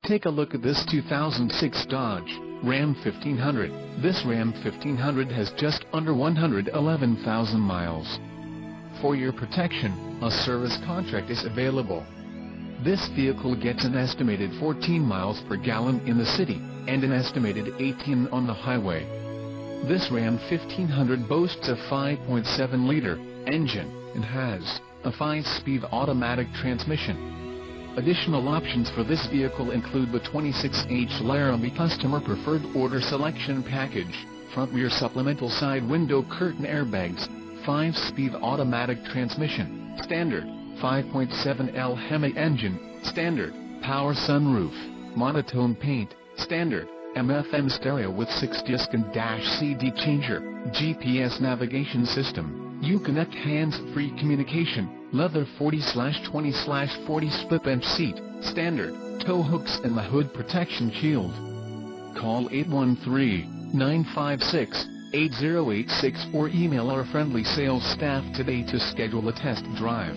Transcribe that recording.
Take a look at this 2006 Dodge Ram 1500. This Ram 1500 has just under 111,000 miles. For your protection, a service contract is available. This vehicle gets an estimated 14 miles per gallon in the city, and an estimated 18 on the highway. This Ram 1500 boasts a 5.7-liter engine, and has a 5-speed automatic transmission. Additional options for this vehicle include the 26H Laramie Customer Preferred Order Selection Package, front-rear supplemental side window curtain airbags, 5-speed automatic transmission, standard, 5.7L Hemi engine, standard, power sunroof, monotone paint, standard, AM/FM stereo with 6-disc and CD changer, GPS navigation system, Uconnect hands-free communication, leather 40/20/40 split bench seat, standard, tow hooks and the hood protection shield. Call 813-956-8086 or email our friendly sales staff today to schedule a test drive.